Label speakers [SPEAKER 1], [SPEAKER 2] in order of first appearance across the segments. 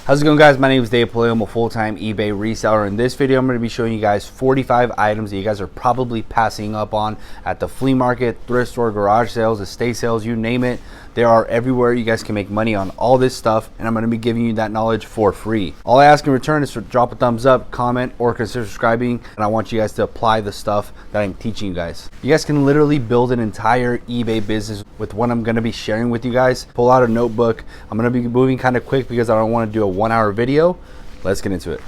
[SPEAKER 1] How's it going, guys? My name is Dave Pallets. I'm a full-time eBay reseller. In this video, I'm going to be showing you guys 45 items that you guys are probably passing up on at the flea market, thrift store, garage sales, estate sales, you name it. They are everywhere. You guys can make money on all this stuff, and I'm going to be giving you that knowledge for free. All I ask in return is to drop a thumbs up, comment, or consider subscribing, and I want you guys to apply the stuff that I'm teaching you guys. You guys can literally build an entire eBay business with what I'm going to be sharing with you guys. Pull out a notebook. I'm going to be moving kind of quick because I don't want to do a 1-hour video. Let's get into it.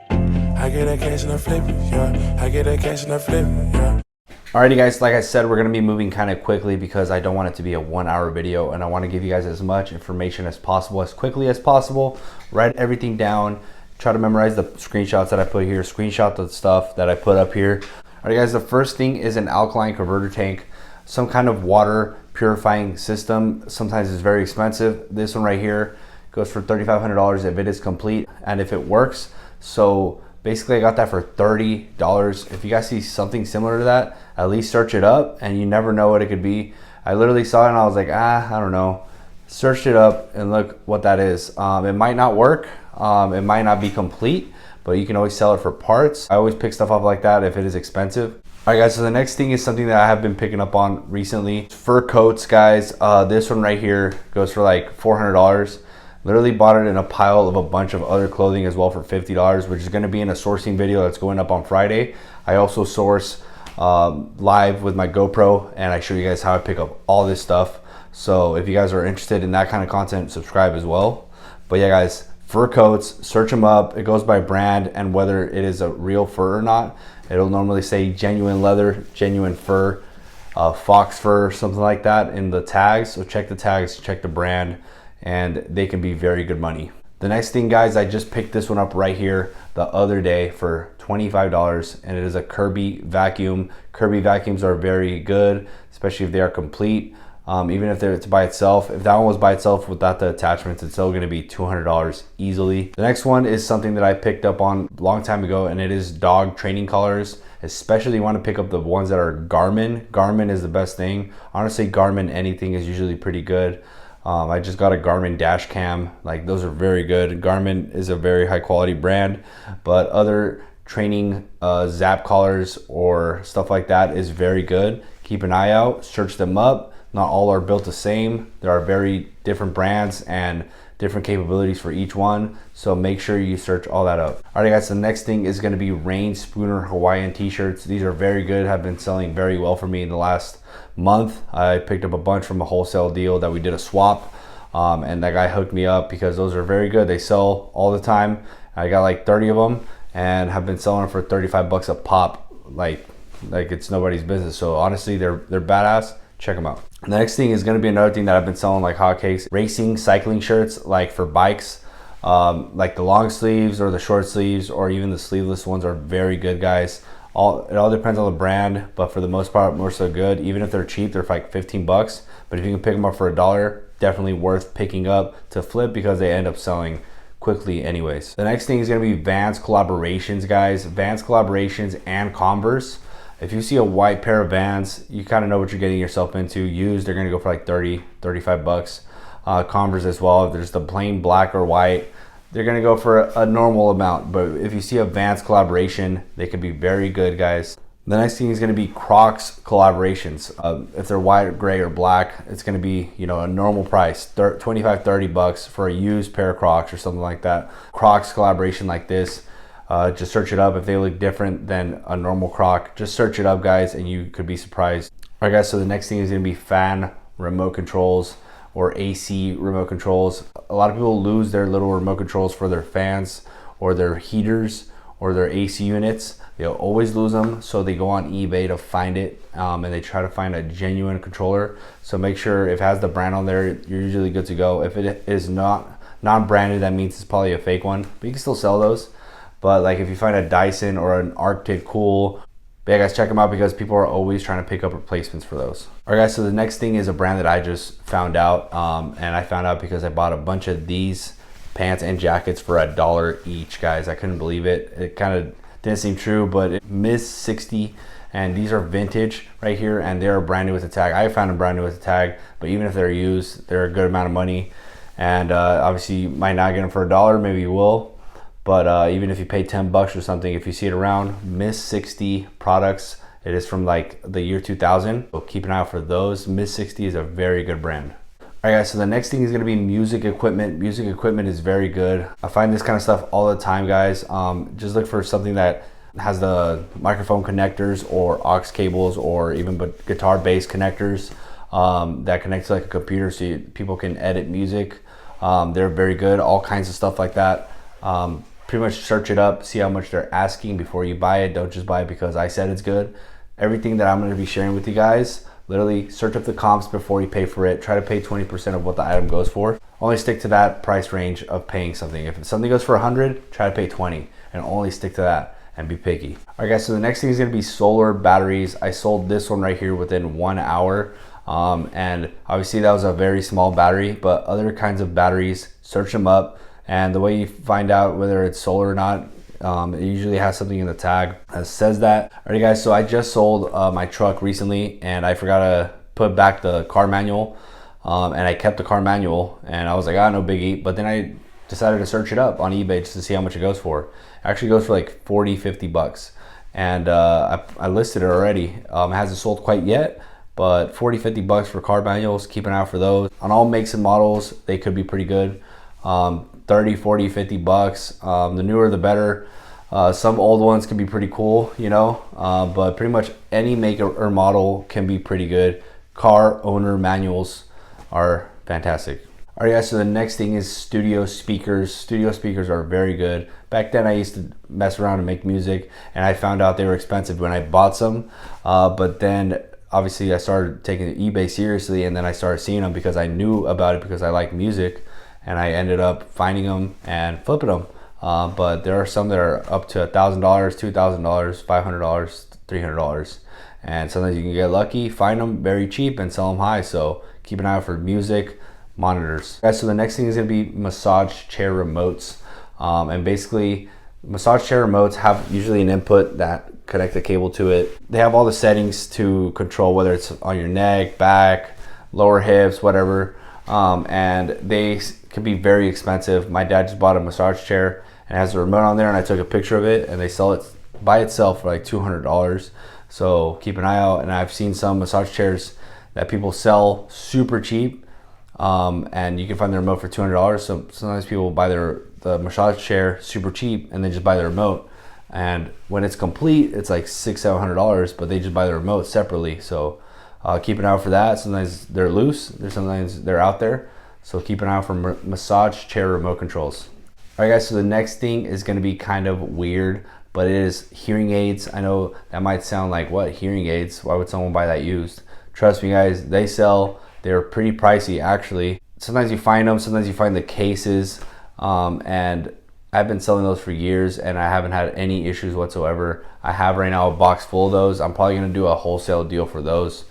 [SPEAKER 2] I get that cash and I flip it, yeah. I get that cash and I flip it, yeah.
[SPEAKER 1] Alrighty guys, like I said, we're going to be moving kind of quickly because I don't want it to be a 1-hour video, and I want to give you guys as much information as possible, as quickly as possible. Write everything down, try to memorize the screenshots that I put here, screenshot the stuff that I put up here. Alright guys, the first thing is an alkaline converter tank, some kind of water purifying system. Sometimes it's very expensive. This one right here goes for $3,500 if it is complete and if it works. So basically I got that for $30. If you guys see something similar to that, at least search it up, and you never know what it could be. I literally saw it and I was like, I don't know. Searched it up and look what that is. It might not work. It might not be complete, but you can always sell it for parts. I always pick stuff up like that if it is expensive. All right guys, so the next thing is something that I have been picking up on recently. Fur coats, guys. This one right here goes for like $400. Literally bought it in a pile of a bunch of other clothing as well for $50, which is going to be in a sourcing video that's going up on Friday. I also source live with my GoPro, and I show you guys how I pick up all this stuff. So if you guys are interested in that kind of content, subscribe as well. But yeah guys, fur coats, search them up. It goes by brand and whether it is a real fur or not. It'll normally say genuine leather, genuine fur, fox fur, something like that in the tags. So check the tags, check the brand, and they can be very good money. The next thing, guys, I just picked this one up right here the other day for $25, and it is a Kirby vacuum. Kirby vacuums are very good, especially if they are complete. Even if it's by itself, if that one was by itself without the attachments, it's still going to be $200 easily. The next one is something that I picked up on a long time ago, and it is dog training collars. Especially you want to pick up the ones that are Garmin. Garmin is the best thing. Honestly, Garmin anything is usually pretty good. I just got a Garmin dash cam. Like, those are very good. Garmin is a very high quality brand, but other training zap collars or stuff like that is very good. Keep an eye out, search them up. Not all are built the same. There are very different brands and different capabilities for each one. So make sure you search all that up. All right guys, the next thing is gonna be Rain Spooner Hawaiian T-shirts. These are very good, have been selling very well for me in the last month. I picked up a bunch from a wholesale deal that we did a swap. And that guy hooked me up because those are very good. They sell all the time. I got like 30 of them and have been selling them for 35 bucks a pop. Like it's nobody's business. So honestly, they're badass. Check them out. The next thing is going to be another thing that I've been selling like hotcakes. Racing cycling shirts, like for bikes, like the long sleeves or the short sleeves or even the sleeveless ones are very good, guys. It all depends on the brand, but for the most part, more so good. Even if they're cheap, they're like 15 bucks. But if you can pick them up for $1, definitely worth picking up to flip because they end up selling quickly anyways. The next thing is going to be Vans collaborations, guys. Vans collaborations and Converse. If you see a white pair of Vans, you kind of know what you're getting yourself into. Used, they're going to go for like 30, 35 bucks. Converse as well. If there's the plain black or white, they're going to go for a normal amount. But if you see a Vans collaboration, they can be very good, guys. The next thing is going to be Crocs collaborations. If they're white, gray, or black, it's going to be, you know, a normal price, 25, 30 bucks for a used pair of Crocs or something like that. Crocs collaboration like this. Just search it up. If they look different than a normal Croc, just search it up, guys, and you could be surprised. All right guys, so the next thing is going to be fan remote controls or AC remote controls. A lot of people lose their little remote controls for their fans or their heaters or their AC units. They'll always lose them, so they go on eBay to find it, and they try to find a genuine controller. So make sure if it has the brand on there, you're usually good to go. If it is not non-branded, that means it's probably a fake one, but you can still sell those. But like if you find a Dyson or an Arctic Cool, but yeah guys, check them out because people are always trying to pick up replacements for those. All right guys, so the next thing is a brand that I just found out, and I found out because I bought a bunch of these pants and jackets for $1 each, guys. I couldn't believe it. It kind of didn't seem true, but it missed 60, and these are vintage right here, and they're brand new with a tag. I found them brand new with a tag, but even if they're used, they're a good amount of money. And obviously you might not get them for $1, maybe you will, but even if you pay 10 bucks or something, if you see it around, Miss 60 products, it is from like the year 2000, so keep an eye out for those. Miss 60 is a very good brand. All right guys, so the next thing is gonna be music equipment. Music equipment is very good. I find this kind of stuff all the time, guys. Just look for something that has the microphone connectors or aux cables or even guitar bass connectors that connect to like a computer so people can edit music. They're very good, all kinds of stuff like that. Pretty much search it up, see how much they're asking before you buy it. Don't just buy it because I said it's good. Everything that I'm going to be sharing with you guys, literally search up the comps before you pay for it. Try to pay 20% of what the item goes for. Only stick to that price range of paying something. If something goes for 100, try to pay 20 and only stick to that and be picky. All right guys, so the next thing is going to be solar batteries. I sold this one right here within 1 hour. And obviously that was a very small battery, but other kinds of batteries, search them up. And the way you find out whether it's solar or not, it usually has something in the tag that says that. All right guys, so I just sold my truck recently and I forgot to put back the car manual, and I kept the car manual and I was like, no biggie. But then I decided to search it up on eBay just to see how much it goes for. It actually goes for like 40-50 bucks. And I listed it already. It hasn't sold quite yet, but 40-50 bucks for car manuals. Keep an eye out for those. On all makes and models, they could be pretty good. 30, 40, 50 bucks. The newer the better. Some old ones can be pretty cool, you know, but pretty much any make or model can be pretty good. Car owner manuals are fantastic. All right guys, so the next thing is studio speakers. Studio speakers are very good. Back then I used to mess around and make music and I found out they were expensive when I bought some, but then obviously I started taking eBay seriously and then I started seeing them because I knew about it because I like music. And I ended up finding them and flipping them. But there are some that are up to $1,000, $2,000, $500, $300. And sometimes you can get lucky, find them very cheap and sell them high. So keep an eye out for music monitors. Guys, so the next thing is gonna be massage chair remotes. And basically massage chair remotes have usually an input that connect the cable to it. They have all the settings to control whether it's on your neck, back, lower hips, whatever. And they can be very expensive. My dad just bought a massage chair and it has a remote on there and I took a picture of it and they sell it by itself for like $200. So keep an eye out. And I've seen some massage chairs that people sell super cheap, and you can find the remote for $200. So sometimes people buy the massage chair super cheap and then just buy the remote. And when it's complete, it's like $600-700, but they just buy the remote separately. So keep an eye out for that. Sometimes they're loose, sometimes they're out there. So keep an eye out for massage chair remote controls. All right guys, so the next thing is gonna be kind of weird, but it is hearing aids. I know that might sound like, what, hearing aids? Why would someone buy that used? Trust me guys, they're pretty pricey actually. Sometimes you find them, sometimes you find the cases, and I've been selling those for years and I haven't had any issues whatsoever. I have right now a box full of those. I'm probably gonna do a wholesale deal for those.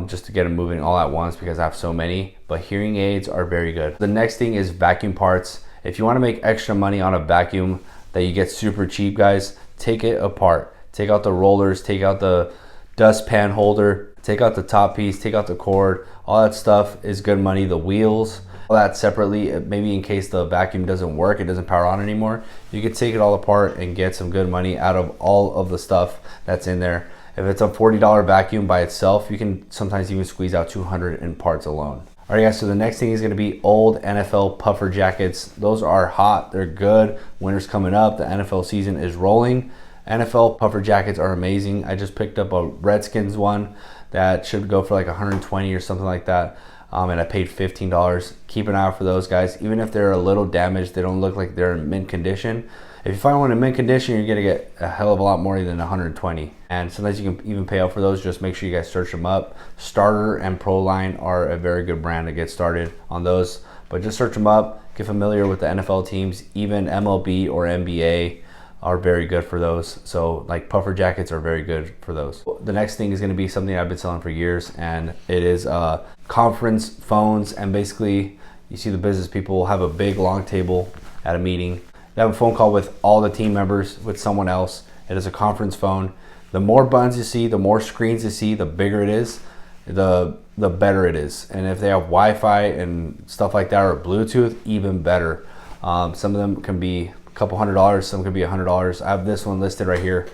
[SPEAKER 1] Just to get them moving all at once because I have so many, but hearing aids are very good. The next thing is vacuum parts. If you want to make extra money on a vacuum that you get super cheap, guys, take it apart. Take out the rollers, take out the dustpan holder, take out the top piece, take out the cord. All that stuff is good money. The wheels, all that separately, maybe in case the vacuum doesn't work, it doesn't power on anymore, you could take it all apart and get some good money out of all of the stuff that's in there. If it's a $40 vacuum by itself, you can sometimes even squeeze out 200 in parts alone. All right guys, so the next thing is gonna be old NFL puffer jackets. Those are hot, they're good. Winter's coming up, the NFL season is rolling. NFL puffer jackets are amazing. I just picked up a Redskins one that should go for like 120 or something like that. And I paid $15. Keep an eye out for those guys. Even if they're a little damaged, they don't look like they're in mint condition. If you find one in mint condition, you're gonna get a hell of a lot more than 120. And sometimes you can even pay out for those. Just make sure you guys search them up. Starter and Proline are a very good brand to get started on those. But just search them up, get familiar with the NFL teams, even MLB or NBA are very good for those. So like puffer jackets are very good for those. The next thing is gonna be something I've been selling for years, and it is conference phones. And basically, you see the business people have a big long table at a meeting. They have a phone call with all the team members, with someone else. It is a conference phone. The more buttons you see, the more screens you see, the bigger it is. the better it is. And if they have Wi-Fi and stuff like that, or Bluetooth, even better. Some of them can be a couple $100, some can be $100. I have this one listed right here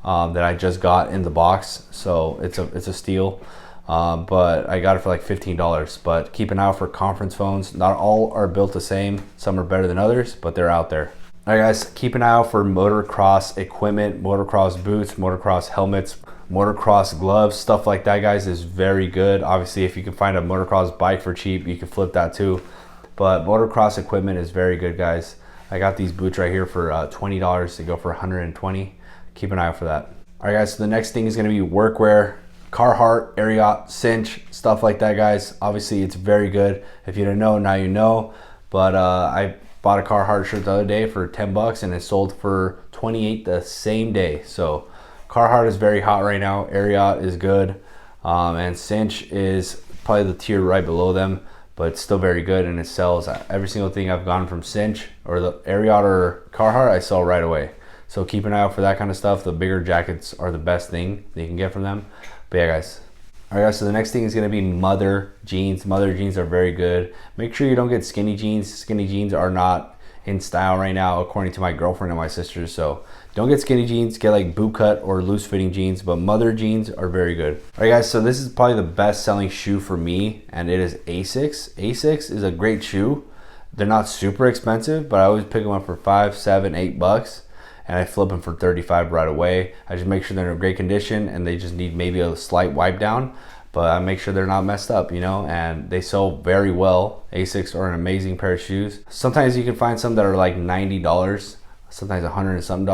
[SPEAKER 1] that I just got in the box, so it's a steal. But I got it for like $15. But keep an eye out for conference phones. Not all are built the same. Some are better than others, but they're out there. All right, guys, keep an eye out for motocross equipment, motocross boots, motocross helmets, motocross gloves, stuff like that, guys, is very good. Obviously, if you can find a motocross bike for cheap, you can flip that too. But motocross equipment is very good, guys. I got these boots right here for $20. They go for $120. Keep an eye out for that. All right, guys, so the next thing is going to be workwear. Carhartt, Ariat, Cinch, stuff like that, guys. Obviously, it's very good. If you didn't know, now you know. But I bought a Carhartt shirt the other day for 10 bucks and it sold for 28 the same day. So Carhartt is very hot right now. Ariat is good. And Cinch is probably the tier right below them, but it's still very good and it sells. Every single thing I've gotten from Cinch or the Ariat or Carhartt, I sell right away. So keep an eye out for that kind of stuff. The bigger jackets are the best thing that you can get from them. But yeah, guys. All right, guys, so the next thing is going to be Mother jeans. Mother jeans are very good. Make sure you don't get skinny jeans. Skinny jeans are not in style right now, according to my girlfriend and my sisters. So don't get skinny jeans. Get like boot cut or loose fitting jeans. But Mother jeans are very good. All right, guys, so this is probably the best selling shoe for me, and it is Asics. Asics is a great shoe. They're not super expensive, but I always pick them up for $5, $7, $8. And I flip them for 35 right away. I just make sure they're in great condition and they just need maybe a slight wipe down, but I make sure they're not messed up, you know, and they sell very well. Asics are an amazing pair of shoes. Sometimes you can find some that are like $90, sometimes $100 and something,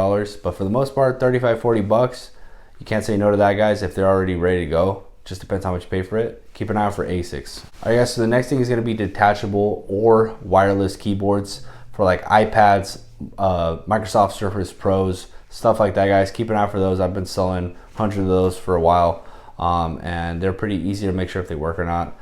[SPEAKER 1] but for the most part, 35, 40 bucks. You can't say no to that, guys, if they're already ready to go. Just depends how much you pay for it. Keep an eye out for Asics. All right, guys, so the next thing is gonna be detachable or wireless keyboards for like iPads, Microsoft Surface Pros, stuff like that, guys. Keep an eye out for those. I've been selling hundreds of those for a while, and they're pretty easy to make sure if they work or not.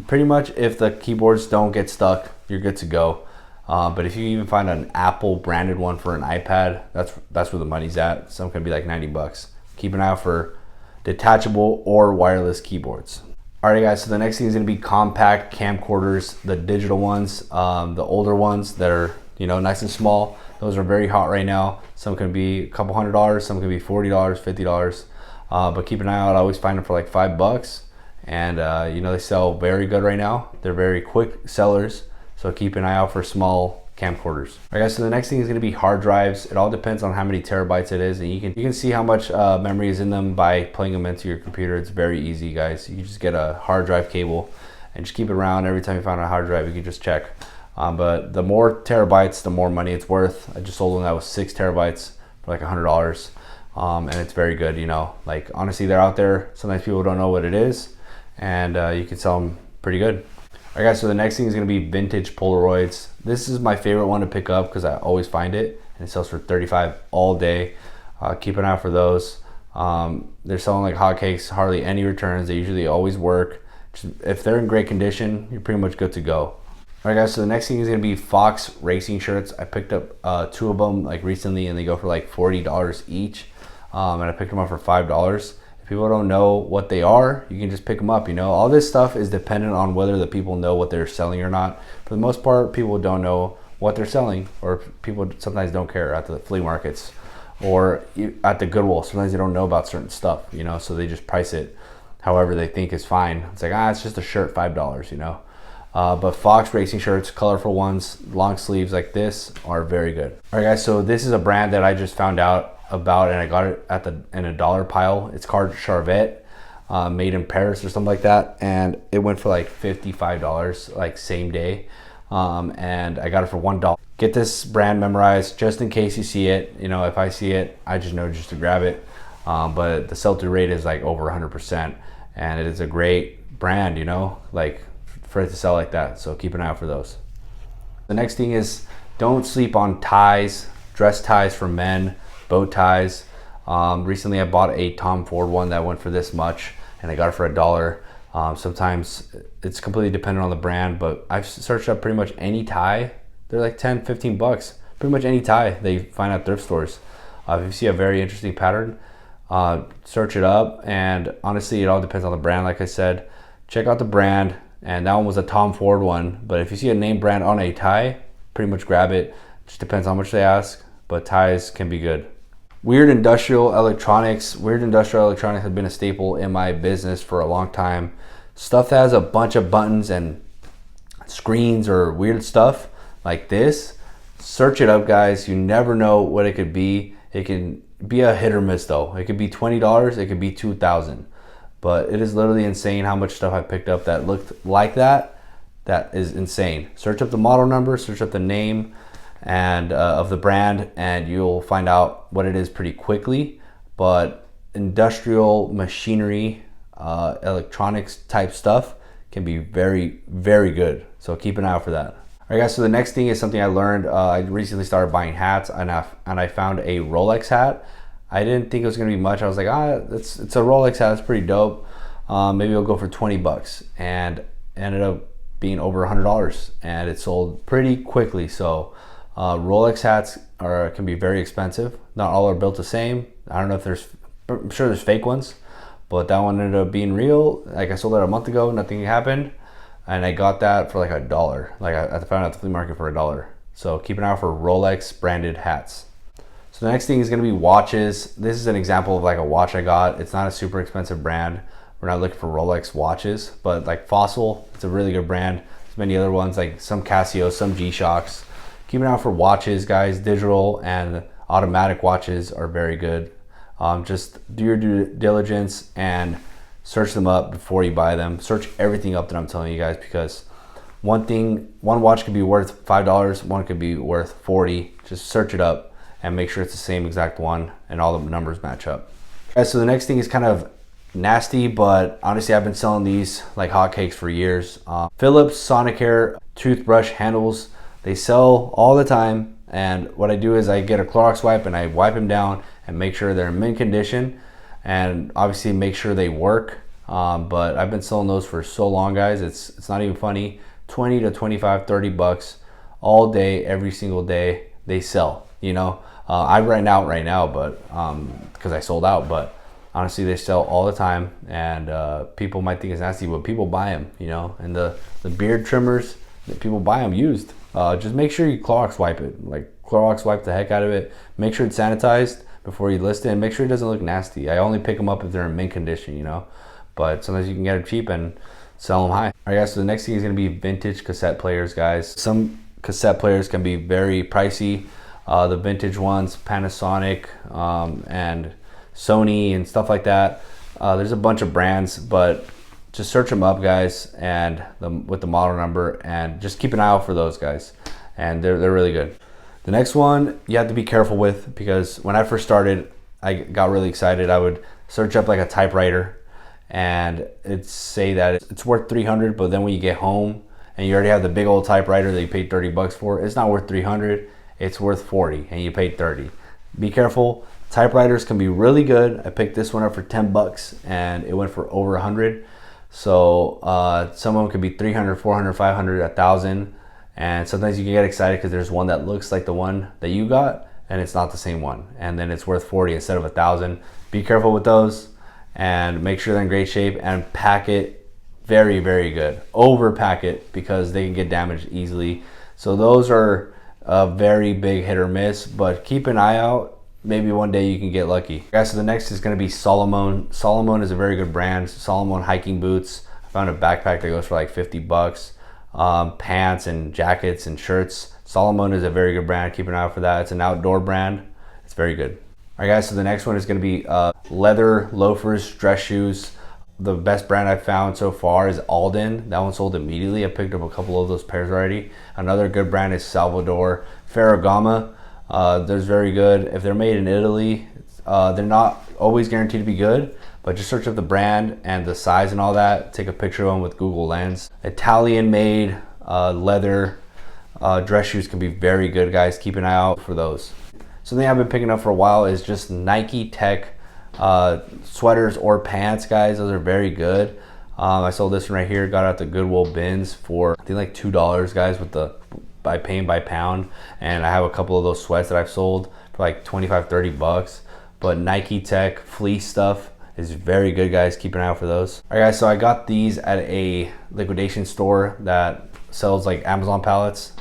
[SPEAKER 1] Pretty much if the keyboards don't get stuck, you're good to go. But if you even find an Apple branded one for an iPad, that's where the money's at. Some can be like 90 bucks. Keep an eye out for detachable or wireless keyboards. All right, guys, so the next thing is gonna be compact camcorders, the digital ones, the older ones that are, you know, nice and small. Those are very hot right now. Some can be a couple $100, some can be $40, $50. But keep an eye out. I always find them for like $5. And you know, they sell very good right now. They're very quick sellers. So keep an eye out for small camcorders. All right, guys, so the next thing is gonna be hard drives. It all depends on how many terabytes it is. And you can see how much memory is in them by plugging them into your computer. It's very easy, guys. You just get a hard drive cable and just keep it around. Every time you find a hard drive, you can just check. But the more terabytes, the more money it's worth. I just sold one that was 6 terabytes for like $100. And it's very good, you know. Like, honestly, they're out there. Sometimes people don't know what it is. And you can sell them pretty good. All right, guys, so the next thing is gonna be vintage Polaroids. This is my favorite one to pick up because I always find it. And it sells for 35 all day. Keep an eye out for those. They're selling like hotcakes, hardly any returns. They usually always work. If they're in great condition, you're pretty much good to go. All right, guys, so the next thing is gonna be Fox racing shirts. I picked up 2 of them like recently and they go for like $40 each. And I picked them up for $5. If people don't know what they are, you can just pick them up, you know. All this stuff is dependent on whether the people know what they're selling or not. For the most part, people don't know what they're selling, or people sometimes don't care at the flea markets or at the Goodwill. Sometimes they don't know about certain stuff, you know, so they just price it however they think is fine. It's like, it's just a shirt, $5, you know. But Fox racing shirts, colorful ones, long sleeves like this are very good. All right, guys, so this is a brand that I just found out about and I got it in a dollar pile. It's called Charvette, made in Paris or something like that, and it went for like $55 like same day, and I got it for $1. Get this brand memorized just in case you see it. You know, if I see it, I just know just to grab it. But the sell-through rate is like over 100%, and it is a great brand, you know, like for it to sell like that. So keep an eye out for those. The next thing is, don't sleep on ties, dress ties for men, bow ties. Recently I bought a Tom Ford one that went for this much and I got it for $1. Sometimes it's completely dependent on the brand, but I've searched up pretty much any tie. They're like 10, 15 bucks. Pretty much any tie they find at thrift stores. If you see a very interesting pattern, search it up, and honestly, it all depends on the brand. Like I said, check out the brand. And that one was a Tom Ford one, but if you see a name brand on a tie, pretty much grab it. Just depends how much they ask, but ties can be good. Weird industrial electronics. Weird industrial electronics have been a staple in my business for a long time. Stuff that has a bunch of buttons and screens or weird stuff like this, search it up, guys. You never know what it could be. It can be a hit or miss though. It could be $20, it could be $2,000. But it is literally insane how much stuff I picked up that looked like that. That is insane. Search up the model number, search up the name and of the brand, and you'll find out what it is pretty quickly. But industrial machinery, electronics type stuff can be very, very good. So keep an eye out for that. All right, guys, so the next thing is something I learned. I recently started buying hats, and I found a Rolex hat. I didn't think it was gonna be much. I was like, it's a Rolex hat, it's pretty dope. Maybe it'll go for 20 bucks, and ended up being over $100, and it sold pretty quickly. So Rolex hats can be very expensive. Not all are built the same. I don't know if I'm sure there's fake ones, but that one ended up being real. Like I sold it a month ago, nothing happened, and I got that for like $1. Like I found it at the flea market for $1. So keep an eye out for Rolex branded hats. So the next thing is going to be watches. This is an example of like a watch I got. It's not a super expensive brand. We're not looking for Rolex watches, but like Fossil, it's a really good brand. There's many other ones like some Casio, some G-Shocks. Keep an eye out for watches, guys. Digital and automatic watches are very good. Just do your due diligence and search them up before you buy them. Search everything up that I'm telling you guys, because one watch could be worth $5, one could be worth $40. Just search it up and make sure it's the same exact one and all the numbers match up. Okay, so the next thing is kind of nasty, but honestly I've been selling these like hotcakes for years. Philips Sonicare toothbrush handles, they sell all the time, and what I do is I get a Clorox wipe and I wipe them down and make sure they're in mint condition, and obviously make sure they work. But I've been selling those for so long, guys, it's not even funny. 20 to 25, 30 bucks all day, every single day they sell, you know. I ran out right now, but because I sold out, but honestly they sell all the time, and people might think it's nasty, but people buy them, you know. And the beard trimmers, people buy them used. Just make sure you Clorox wipe it, like Clorox wipe the heck out of it. Make sure it's sanitized before you list it, and make sure it doesn't look nasty. I only pick them up if they're in mint condition, you know, but sometimes you can get them cheap and sell them high. All right, guys, so the next thing is going to be vintage cassette players, guys. Some cassette players can be very pricey. The vintage ones, Panasonic and Sony and stuff like that. There's a bunch of brands, but just search them up, guys, and with the model number, and just keep an eye out for those, guys, and they're really good. The next one you have to be careful with, because when I first started, I got really excited. I would search up like a typewriter, and it'd say that it's worth 300, but then when you get home and you already have the big old typewriter that you paid 30 bucks for, it's not worth 300. It's worth 40 and you paid 30. Be careful. Typewriters can be really good. I picked this one up for 10 bucks and it went for over 100. So some of them could be 300, 400, 500, 1,000. And sometimes you can get excited because there's one that looks like the one that you got and it's not the same one. And then it's worth 40 instead of 1,000. Be careful with those and make sure they're in great shape, and pack it very, very good. Overpack it because they can get damaged easily. So those are a very big hit or miss, but keep an eye out. Maybe one day you can get lucky. Guys, so the next is going to be Solomon. Solomon is a very good brand. Solomon hiking boots. I found a backpack that goes for like 50 bucks. Pants and jackets and shirts. Solomon is a very good brand. Keep an eye out for that. It's an outdoor brand. It's very good. All right, guys, so the next one is going to be leather loafers, dress shoes. The best brand I've found so far is Alden. That one sold immediately. I picked up a couple of those pairs already. Another good brand is Salvador. Ferragamo. They're very good. If they're made in Italy, they're not always guaranteed to be good, but just search up the brand and the size and all that. Take a picture of them with Google Lens. Italian made leather dress shoes can be very good, guys. Keep an eye out for those. Something I've been picking up for a while is just Nike Tech sweaters or pants, guys. Those are very good. I sold this one right here, got it at the Goodwill bins for I think like $2, guys, with the paying by pound. And I have a couple of those sweats that I've sold for like 25, 30 bucks. but Nike Tech fleece stuff is very good, guys. Keep an eye out for those. All right, guys, so I got these at a liquidation store that sells like Amazon pallets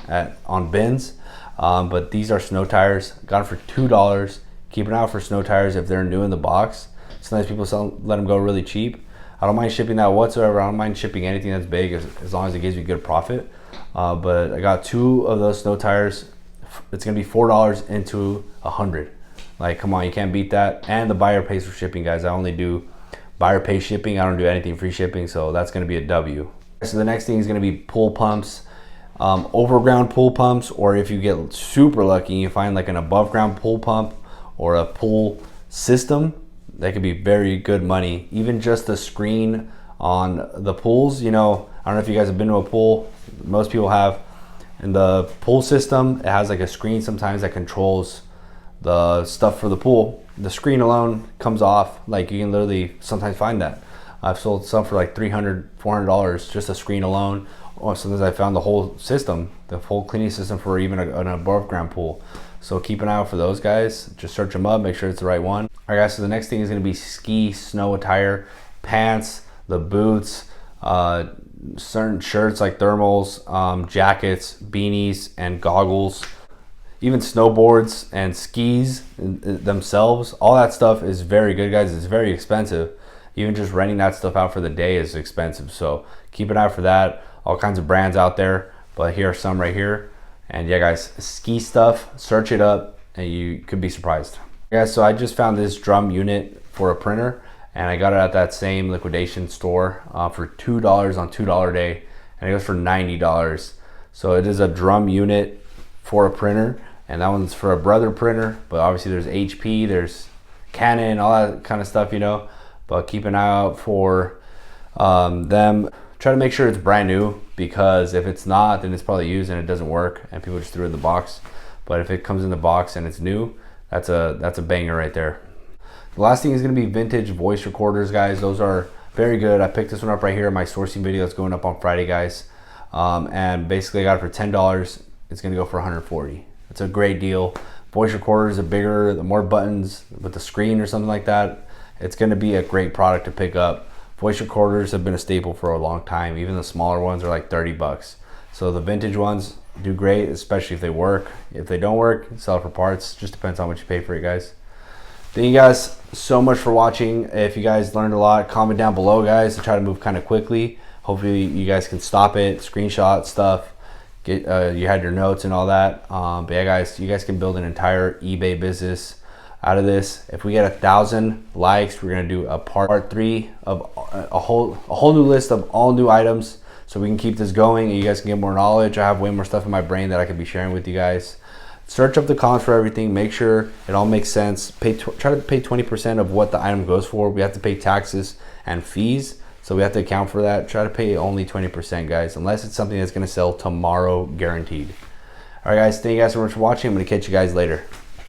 [SPEAKER 1] on bins, but these are snow tires. Got them for $2. Keep an eye out for snow tires if they're new in the box. Sometimes people let them go really cheap. I don't mind shipping that whatsoever. I don't mind shipping anything that's big as long as it gives you good profit. But I got 2 of those snow tires. It's gonna be $4 into 100. Like, come on, you can't beat that. And the buyer pays for shipping, guys. I only do buyer pays shipping. I don't do anything free shipping, so that's gonna be a W. So the next thing is gonna be pool pumps, overground pool pumps, or if you get super lucky, you find like an above ground pool pump or a pool system, that could be very good money. Even just the screen on the pools, you know, I don't know if you guys have been to a pool, most people have. In the pool system, it has like a screen sometimes that controls the stuff for the pool. The screen alone comes off, like you can literally sometimes find that. I've sold some for like $300, $400, just a screen alone. Or sometimes I found the whole system, the full cleaning system for even an above ground pool. So keep an eye out for those, guys. Just search them up, make sure it's the right one. All right, guys, so the next thing is gonna be ski snow attire, pants, the boots, certain shirts like thermals, jackets, beanies, and goggles, even snowboards and skis themselves. All that stuff is very good, guys. It's very expensive. Even just renting that stuff out for the day is expensive. So keep an eye for that. All kinds of brands out there, but here are some right here. And yeah, guys, ski stuff, search it up and you could be surprised. Guys, so I just found this drum unit for a printer, and I got it at that same liquidation store for $2 on $2 day, and it goes for $90. So it is a drum unit for a printer, and that one's for a brother printer, but obviously there's HP, there's Canon, all that kind of stuff, you know. But keep an eye out for them. Try to make sure it's brand new, because if it's not, then it's probably used and it doesn't work and people just threw it in the box. But if it comes in the box and it's new, that's a banger right there. The last thing is going to be vintage voice recorders, guys. Those are very good. I picked this one up right here in my sourcing video that's going up on Friday, guys. And basically I got it for $10. It's going to go for $140. It's a great deal. Voice recorders are bigger, the more buttons with the screen or something like that. It's going to be a great product to pick up. Voice recorders have been a staple for a long time. Even the smaller ones are like 30 bucks. So the vintage ones do great, especially if they work. If they don't work, sell it for parts. Just depends on how much you pay for it, guys. Thank you guys so much for watching. If you guys learned a lot, comment down below, guys. I try to move kind of quickly. Hopefully you guys can stop it, screenshot stuff, get you had your notes and all that. But yeah, guys, you guys can build an entire eBay business out of this. If we get 1,000 likes, we're gonna do a part 3 of a whole new list of all new items, so we can keep this going and you guys can get more knowledge. I have way more stuff in my brain that I could be sharing with you guys. Search up the cons for everything, make sure it all makes sense. Try to pay 20% of what the item goes for. We have to pay taxes and fees, so we have to account for that. Try to pay only 20%, guys, unless it's something that's gonna sell tomorrow, guaranteed. All right, guys, thank you guys so much for watching. I'm gonna catch you guys later.